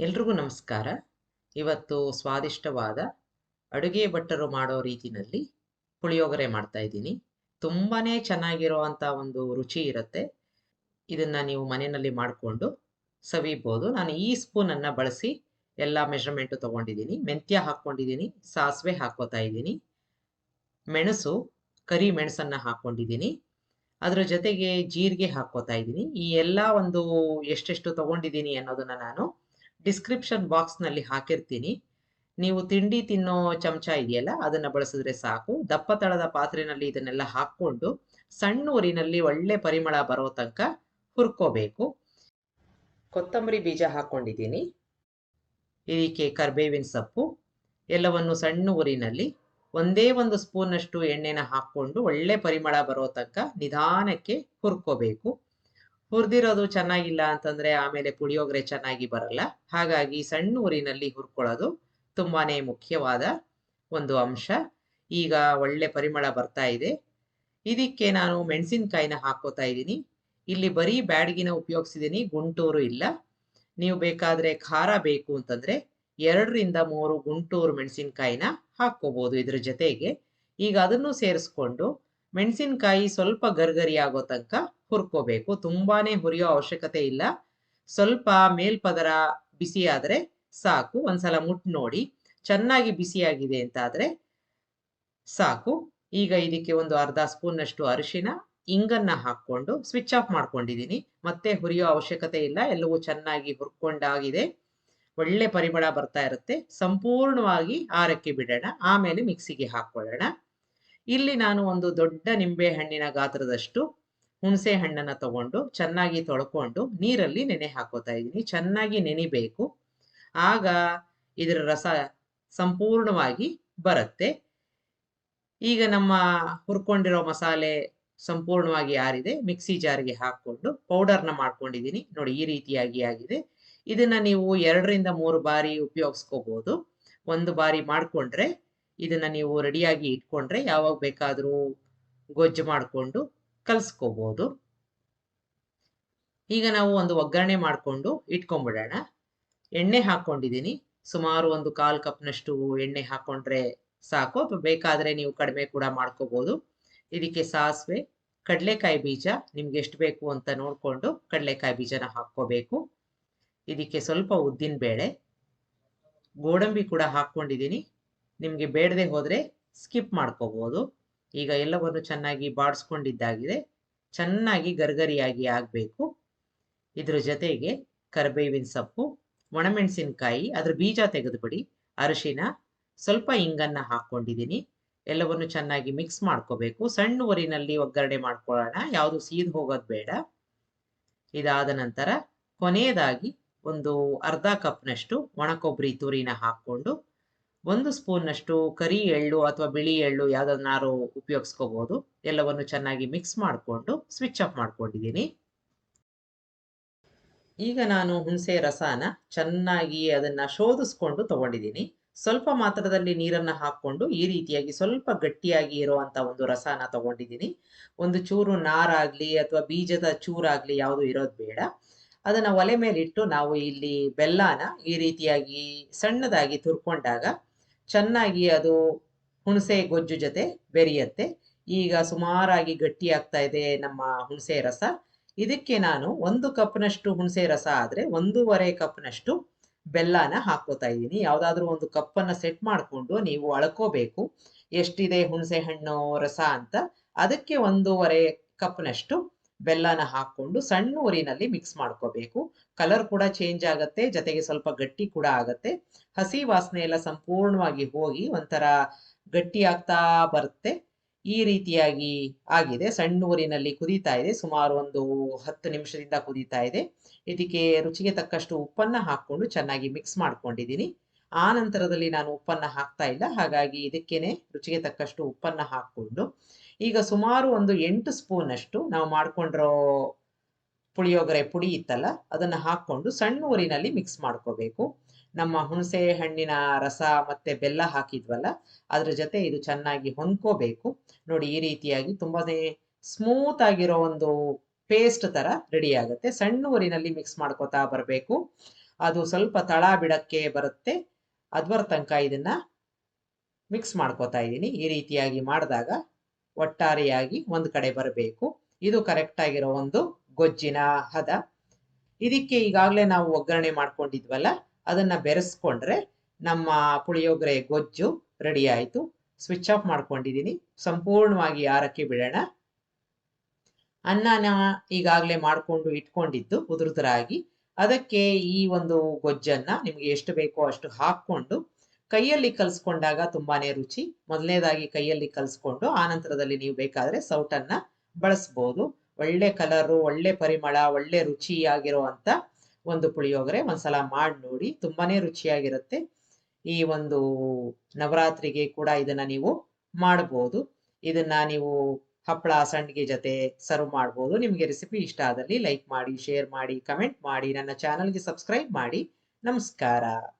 ಎಲ್ರಿಗೂ ನಮಸ್ಕಾರ. ಇವತ್ತು ಸ್ವಾದಿಷ್ಟವಾದ ಅಡುಗೆ ಭಟ್ಟರು ಮಾಡೋ ರೀತಿನಲ್ಲಿ ಪುಳಿಯೋಗರೆ ಮಾಡ್ತಾ ಇದ್ದೀನಿ. ತುಂಬಾನೇ ಚೆನ್ನಾಗಿರುವಂತ ಒಂದು ರುಚಿ ಇರುತ್ತೆ. ಇದನ್ನ ನೀವು ಮನೆಯಲ್ಲಿ ಮಾಡಿಕೊಂಡು ಸವಿಬೋದು. ನಾನು ಈ ಸ್ಪೂನ್ ಅನ್ನ ಬಳಸಿ ಎಲ್ಲ ಮೆಷರ್ಮೆಂಟ್ ತಗೊಂಡಿದ್ದೀನಿ. ಮೆಂತ್ಯ ಹಾಕೊಂಡಿದ್ದೀನಿ, ಸಾಸಿವೆ ಹಾಕೋತಾ ಇದ್ದೀನಿ, ಮೆಣಸು, ಕರಿ ಮೆಣಸನ್ನ ಹಾಕೊಂಡಿದ್ದೀನಿ. ಅದ್ರ ಜೊತೆಗೆ ಜೀರಿಗೆ ಹಾಕೋತಾ ಇದ್ದೀನಿ. ಈ ಎಲ್ಲ ಒಂದು ಎಷ್ಟೆಷ್ಟು ತಗೊಂಡಿದ್ದೀನಿ ಅನ್ನೋದನ್ನ ನಾನು ಡಿಸ್ಕ್ರಿಪ್ಷನ್ ಬಾಕ್ಸ್ನಲ್ಲಿ ಹಾಕಿರ್ತೀನಿ. ನೀವು ತಿಂಡಿ ತಿನ್ನೋ ಚಮಚ ಇದೆಯಲ್ಲ ಅದನ್ನ ಬಳಸಿದ್ರೆ ಸಾಕು. ದಪ್ಪ ತಳದ ಪಾತ್ರೆನಲ್ಲಿ ಇದನ್ನೆಲ್ಲ ಹಾಕ್ಕೊಂಡು ಸಣ್ಣ ಊರಿನಲ್ಲಿ ಒಳ್ಳೆ ಪರಿಮಳ ಬರೋ ತನಕ ಹುರ್ಕೋಬೇಕು. ಕೊತ್ತಂಬರಿ ಬೀಜ ಹಾಕೊಂಡಿದ್ದೀನಿ, ಇದಕ್ಕೆ ಕರ್ಬೇವಿನ ಸೊಪ್ಪು, ಎಲ್ಲವನ್ನು ಸಣ್ಣ ಊರಿನಲ್ಲಿ ಒಂದೇ ಒಂದು ಸ್ಪೂನಷ್ಟು ಎಣ್ಣೆನ ಹಾಕ್ಕೊಂಡು ಒಳ್ಳೆ ಪರಿಮಳ ಬರೋ ತನಕ ನಿಧಾನಕ್ಕೆ ಹುರ್ಕೋಬೇಕು. ಹುರಿದಿರೋದು ಚೆನ್ನಾಗಿಲ್ಲ ಅಂತಂದ್ರೆ ಆಮೇಲೆ ಪುಳಿಯೋಗರೆ ಚೆನ್ನಾಗಿ ಬರಲ್ಲ. ಹಾಗಾಗಿ ಸಣ್ಣ ಊರಿನಲ್ಲಿ ಹುರ್ಕೊಳ್ಳೋದು ತುಂಬಾನೇ ಮುಖ್ಯವಾದ ಒಂದು ಅಂಶ. ಈಗ ಒಳ್ಳೆ ಪರಿಮಳ ಬರ್ತಾ ಇದೆ. ಇದಕ್ಕೆ ನಾನು ಮೆಣಸಿನಕಾಯಿನ ಹಾಕೋತಾ ಇದ್ದೀನಿ. ಇಲ್ಲಿ ಬರೀ ಬ್ಯಾಡಗಿನ ಉಪಯೋಗಿಸಿದ್ದೀನಿ, ಗುಂಟೂರು ಇಲ್ಲ. ನೀವು ಬೇಕಾದ್ರೆ ಖಾರ ಬೇಕು ಅಂತಂದ್ರೆ 2 ರಿಂದ 3 ಗುಂಟೂರು ಮೆಣಸಿನಕಾಯಿನ ಹಾಕೋಬಹುದು ಇದ್ರ ಜೊತೆಗೆ. ಈಗ ಅದನ್ನು ಸೇರಿಸ್ಕೊಂಡು ಮೆಣಸಿನಕಾಯಿ ಸ್ವಲ್ಪ ಗರ್ಗರಿ ಆಗೋ ತನಕ ಹುರ್ಕೋಬೇಕು. ತುಂಬಾನೇ ಹುರಿಯೋ ಅವಶ್ಯಕತೆ ಇಲ್ಲ. ಸ್ವಲ್ಪ ಮೇಲ್ಪದರ ಬಿಸಿ ಆದ್ರೆ ಸಾಕು. ಒಂದ್ಸಲ ಮುಟ್ ನೋಡಿ, ಚೆನ್ನಾಗಿ ಬಿಸಿಯಾಗಿದೆ ಅಂತ ಆದ್ರೆ ಸಾಕು. ಈಗ ಇದಕ್ಕೆ ಒಂದು ಅರ್ಧ ಸ್ಪೂನ್ನಷ್ಟು ಅರಿಶಿನ, ಇಂಗನ್ನ ಹಾಕೊಂಡು ಸ್ವಿಚ್ ಆಫ್ ಮಾಡ್ಕೊಂಡಿದ್ದೀನಿ. ಮತ್ತೆ ಹುರಿಯೋ ಅವಶ್ಯಕತೆ ಇಲ್ಲ, ಎಲ್ಲವೂ ಚೆನ್ನಾಗಿ ಹುರ್ಕೊಂಡಾಗಿದೆ. ಒಳ್ಳೆ ಪರಿಮಳ ಬರ್ತಾ ಇರುತ್ತೆ. ಸಂಪೂರ್ಣವಾಗಿ ಆರಕ್ಕೆ ಬಿಡೋಣ, ಆಮೇಲೆ ಮಿಕ್ಸಿಗೆ ಹಾಕೊಳ್ಳೋಣ. ಇಲ್ಲಿ ನಾನು ಒಂದು ದೊಡ್ಡ ನಿಂಬೆ ಹಣ್ಣಿನ ಗಾತ್ರದಷ್ಟು ಹುಣಸೆ ಹಣ್ಣನ್ನ ತಗೊಂಡು ಚೆನ್ನಾಗಿ ತೊಳ್ಕೊಂಡು ನೀರಲ್ಲಿ ನೆನೆ ಹಾಕೋತಾ ಇದ್ದೀನಿ. ಚೆನ್ನಾಗಿ ನೆನಿಬೇಕು, ಆಗ ಇದರ ರಸ ಸಂಪೂರ್ಣವಾಗಿ ಬರುತ್ತೆ. ಈಗ ನಮ್ಮ ಹುರ್ಕೊಂಡಿರೋ ಮಸಾಲೆ ಸಂಪೂರ್ಣವಾಗಿ ಆರಿದೆ. ಮಿಕ್ಸಿ ಜಾರ್ಗೆ ಹಾಕೊಂಡು ಪೌಡರ್ನ ಮಾಡ್ಕೊಂಡಿದ್ದೀನಿ. ನೋಡಿ, ಈ ರೀತಿಯಾಗಿ ಆಗಿದೆ. ಇದನ್ನ ನೀವು 2 ರಿಂದ 3 ಬಾರಿ ಉಪಯೋಗಿಸ್ಕೋಬಹುದು. ಒಂದು ಬಾರಿ ಮಾಡ್ಕೊಂಡ್ರೆ ಇದನ್ನ ನೀವು ರೆಡಿಯಾಗಿ ಇಟ್ಕೊಂಡ್ರೆ ಯಾವಾಗ ಬೇಕಾದ್ರೂ ಗೊಜ್ಜು ಮಾಡಿಕೊಂಡು ಕಲ್ಸ್ಕೋಬಹುದು. ಈಗ ನಾವು ಒಂದು ಒಗ್ಗರಣೆ ಮಾಡಿಕೊಂಡು ಇಟ್ಕೊಂಡ್ಬಿಡೋಣ. ಎಣ್ಣೆ ಹಾಕೊಂಡಿದ್ದೀನಿ. ಸುಮಾರು ಒಂದು 1/4 ಕಪ್ನಷ್ಟು ಎಣ್ಣೆ ಹಾಕೊಂಡ್ರೆ ಸಾಕು, ಅಥವಾ ಬೇಕಾದ್ರೆ ನೀವು ಕಡಿಮೆ ಕೂಡ ಮಾಡ್ಕೋಬಹುದು. ಇದಕ್ಕೆ ಸಾಸಿವೆ, ಕಡಲೆಕಾಯಿ ಬೀಜ ನಿಮ್ಗೆ ಎಷ್ಟು ಬೇಕು ಅಂತ ನೋಡ್ಕೊಂಡು ಕಡಲೆಕಾಯಿ ಬೀಜನ ಹಾಕೋಬೇಕು. ಇದಕ್ಕೆ ಸ್ವಲ್ಪ ಉದ್ದಿನ ಬೇಳೆ, ಗೋಡಂಬಿ ಕೂಡ ಹಾಕೊಂಡಿದ್ದೀನಿ. ನಿಮ್ಗೆ ಬೇಡದೆ ಹೋದ್ರೆ ಸ್ಕಿಪ್ ಮಾಡ್ಕೋಬಹುದು. ಈಗ ಎಲ್ಲವನ್ನು ಚೆನ್ನಾಗಿ ಬಾಡಿಸ್ಕೊಂಡಿದ್ದಾಗಿದೆ. ಚೆನ್ನಾಗಿ ಗರ್ಗರಿಯಾಗಿ ಆಗ್ಬೇಕು. ಇದ್ರ ಜೊತೆಗೆ ಕರಿಬೇವಿನ ಸೊಪ್ಪು, ಒಣಮೆಣಸಿನಕಾಯಿ, ಅದ್ರ ಬೀಜ ತೆಗೆದುಬಿಡಿ, ಅರಿಶಿನ, ಸ್ವಲ್ಪ ಇಂಗನ್ನ ಹಾಕೊಂಡಿದ್ದೀನಿ. ಎಲ್ಲವನ್ನು ಚೆನ್ನಾಗಿ ಮಿಕ್ಸ್ ಮಾಡ್ಕೋಬೇಕು. ಸಣ್ಣ ಊರಿನಲ್ಲಿ ಒಗ್ಗರಣೆ ಮಾಡ್ಕೊಳ್ಳೋಣ, ಯಾವುದು ಸೀದ್ ಹೋಗೋದು ಬೇಡ. ಇದಾದ ನಂತರ ಕೊನೆಯದಾಗಿ ಒಂದು ಅರ್ಧ ಕಪ್ನಷ್ಟು ಒಣ ಕೊಬ್ಬರಿ ತುರಿನ ಹಾಕೊಂಡು 1 ಸ್ಪೂನ್ನಷ್ಟು ಕರಿ ಎಳ್ಳು ಅಥವಾ ಬಿಳಿ ಎಳ್ಳು ಯಾವ್ದನ್ನಾರು ಉಪಯೋಗಿಸ್ಕೋಬಹುದು. ಎಲ್ಲವನ್ನು ಚೆನ್ನಾಗಿ ಮಿಕ್ಸ್ ಮಾಡಿಕೊಂಡು ಸ್ವಿಚ್ ಆಫ್ ಮಾಡ್ಕೊಂಡಿದ್ದೀನಿ. ಈಗ ನಾನು ಹುಣಸೆ ರಸನ ಚೆನ್ನಾಗಿ ಅದನ್ನ ಶೋಧಿಸ್ಕೊಂಡು ತಗೊಂಡಿದ್ದೀನಿ. ಸ್ವಲ್ಪ ಮಾತ್ರದಲ್ಲಿ ನೀರನ್ನ ಹಾಕೊಂಡು ಈ ರೀತಿಯಾಗಿ ಸ್ವಲ್ಪ ಗಟ್ಟಿಯಾಗಿ ಇರುವಂತ ಒಂದು ರಸನ ತಗೊಂಡಿದ್ದೀನಿ. ಒಂದು ಚೂರು ನಾರಾಗ್ಲಿ ಅಥವಾ ಬೀಜದ ಚೂರಾಗ್ಲಿ ಯಾವುದು ಇರೋದು ಬೇಡ. ಅದನ್ನ ಒಲೆ ಮೇಲಿಟ್ಟು ನಾವು ಇಲ್ಲಿ ಬೆಲ್ಲನ ಈ ರೀತಿಯಾಗಿ ಸಣ್ಣದಾಗಿ ತುರ್ಕೊಂಡಾಗ ಚೆನ್ನಾಗಿ ಅದು ಹುಣಸೆ ಗೊಜ್ಜು ಜೊತೆ ಬೆರೆಯತ್ತೆ. ಈಗ ಸುಮಾರಾಗಿ ಗಟ್ಟಿ ಆಗ್ತಾ ಇದೆ ನಮ್ಮ ಹುಣಸೆ ರಸ. ಇದಕ್ಕೆ ನಾನು 1 ಕಪ್ನಷ್ಟು ಹುಣಸೆ ರಸ ಆದ್ರೆ 1.5 ಕಪ್ನಷ್ಟು ಬೆಲ್ಲನ ಹಾಕೋತಾ ಇದ್ದೀನಿ. ಯಾವ್ದಾದ್ರು ಒಂದು ಕಪ್ಪನ್ನ ಸೆಟ್ ಮಾಡ್ಕೊಂಡು ನೀವು ಅಳ್ಕೋಬೇಕು ಎಷ್ಟಿದೆ ಹುಣಸೆ ಹಣ್ಣು ರಸ ಅಂತ. ಅದಕ್ಕೆ 1.5 ಕಪ್ನಷ್ಟು ಬೆಲ್ಲನ ಹಾಕೊಂಡು ಸಣ್ಣ ಊರಿನಲ್ಲಿ ಮಿಕ್ಸ್ ಮಾಡ್ಕೋಬೇಕು. ಕಲರ್ ಕೂಡ ಚೇಂಜ್ ಆಗತ್ತೆ, ಜೊತೆಗೆ ಸ್ವಲ್ಪ ಗಟ್ಟಿ ಕೂಡ ಆಗತ್ತೆ. ಹಸಿ ವಾಸನೆ ಎಲ್ಲ ಸಂಪೂರ್ಣವಾಗಿ ಹೋಗಿ ಒಂಥರ ಗಟ್ಟಿ ಆಗ್ತಾ ಬರುತ್ತೆ. ಈ ರೀತಿಯಾಗಿ ಆಗಿದೆ. ಸಣ್ಣ ಊರಿನಲ್ಲಿ ಕುದೀತಾ ಇದೆ, ಸುಮಾರು ಒಂದು 10 ನಿಮಿಷದಿಂದ ಕುದೀತಾ ಇದೆ. ಇದಕ್ಕೆ ರುಚಿಗೆ ತಕ್ಕಷ್ಟು ಉಪ್ಪನ್ನ ಹಾಕೊಂಡು ಚೆನ್ನಾಗಿ ಮಿಕ್ಸ್ ಮಾಡ್ಕೊಂಡಿದ್ದೀನಿ. ಆ ನಂತರದಲ್ಲಿ ನಾನು ಉಪ್ಪನ್ನ ಹಾಕ್ತಾ ಇಲ್ಲ, ಹಾಗಾಗಿ ಇದಕ್ಕೇನೆ ರುಚಿಗೆ ತಕ್ಕಷ್ಟು ಉಪ್ಪನ್ನ ಹಾಕೊಂಡು ಈಗ ಸುಮಾರು ಒಂದು 8 ಸ್ಪೂನ್ ಅಷ್ಟು ನಾವು ಮಾಡ್ಕೊಂಡಿರೋ ಪುಳಿಯೋಗರೆ ಪುಡಿ ಇತ್ತಲ್ಲ ಅದನ್ನ ಹಾಕೊಂಡು ಸಣ್ಣ ಊರಿನಲ್ಲಿ ಮಿಕ್ಸ್ ಮಾಡ್ಕೋಬೇಕು. ನಮ್ಮ ಹುಣಸೆ ಹಣ್ಣಿನ ರಸ ಮತ್ತೆ ಬೆಲ್ಲ ಹಾಕಿದ್ವಲ್ಲ ಅದ್ರ ಜೊತೆ ಇದು ಚೆನ್ನಾಗಿ ಹೊಂದ್ಕೋಬೇಕು. ನೋಡಿ, ಈ ರೀತಿಯಾಗಿ ತುಂಬಾನೇ ಸ್ಮೂತ್ ಆಗಿರೋ ಒಂದು ಪೇಸ್ಟ್ ತರ ರೆಡಿ ಆಗುತ್ತೆ. ಸಣ್ಣ ಊರಿನಲ್ಲಿ ಮಿಕ್ಸ್ ಮಾಡ್ಕೋತಾ ಬರಬೇಕು. ಅದು ಸ್ವಲ್ಪ ತಳ ಬಿಡಕ್ಕೆ ಬರುತ್ತೆ. ಅದ್ವರ ತನಕ ಇದನ್ನ ಮಿಕ್ಸ್ ಮಾಡ್ಕೋತಾ ಇದ್ದೀನಿ. ಈ ರೀತಿಯಾಗಿ ಮಾಡಿದಾಗ ಒಟ್ಟಾರೆಯಾಗಿ ಒಂದು ಕಡೆ ಬರಬೇಕು. ಇದು ಕರೆಕ್ಟ್ ಆಗಿರೋ ಒಂದು ಗೊಜ್ಜಿನ ಹದ. ಇದಕ್ಕೆ ಈಗಾಗಲೇ ನಾವು ಒಗ್ಗರಣೆ ಮಾಡ್ಕೊಂಡಿದ್ವಲ್ಲ, ಅದನ್ನ ಬೆರೆಸ್ಕೊಂಡ್ರೆ ನಮ್ಮ ಪುಳಿಯೋಗರೆ ಗೊಜ್ಜು ರೆಡಿ ಆಯ್ತು. ಸ್ವಿಚ್ ಆಫ್ ಮಾಡ್ಕೊಂಡಿದ್ದೀನಿ. ಸಂಪೂರ್ಣವಾಗಿ ಆರಕ್ಕೆ ಬಿಡೋಣ. ಅನ್ನನ ಈಗಾಗಲೇ ಮಾಡಿಕೊಂಡು ಇಟ್ಕೊಂಡಿದ್ದು ಉದುರುದುರಾಗಿ, ಅದಕ್ಕೆ ಈ ಒಂದು ಗೊಜ್ಜನ್ನ ನಿಮ್ಗೆ ಎಷ್ಟು ಬೇಕೋ ಅಷ್ಟು ಹಾಕೊಂಡು ಕೈಯಲ್ಲಿ ಕಲ್ಸ್ಕೊಂಡಾಗ ತುಂಬಾನೇ ರುಚಿ. ಮೊದಲನೇದಾಗಿ ಕೈಯಲ್ಲಿ ಕಲ್ಸ್ಕೊಂಡು ಆನಂತರದಲ್ಲಿ ನೀವು ಬೇಕಾದ್ರೆ ಸೌಟನ್ನ ಬಳಸ್ಬೋದು. ಒಳ್ಳೆ ಕಲರು, ಒಳ್ಳೆ ಪರಿಮಳ, ಒಳ್ಳೆ ರುಚಿಯಾಗಿರುವಂತ ಒಂದು ಪುಳಿಯೋಗರೆ ಒಂದ್ಸಲ ಮಾಡಿ ನೋಡಿ, ತುಂಬಾನೇ ರುಚಿಯಾಗಿರುತ್ತೆ. ಈ ಒಂದು ನವರಾತ್ರಿಗೆ ಕೂಡ ಇದನ್ನ ನೀವು ಮಾಡಬಹುದು. ಇದನ್ನ ನೀವು ಹಪ್ಪಳ ಸಂಡಿಗೆ ಜೊತೆ ಸರ್ವ್ ಮಾಡ್ಬೋದು. ನಿಮಗೆ ರೆಸಿಪಿ ಇಷ್ಟ ಆದಲ್ಲಿ ಲೈಕ್ ಮಾಡಿ, ಶೇರ್ ಮಾಡಿ, ಕಮೆಂಟ್ ಮಾಡಿ, ನನ್ನ ಚಾನಲ್ಗೆ ಸಬ್ಸ್ಕ್ರೈಬ್ ಮಾಡಿ. ನಮಸ್ಕಾರ.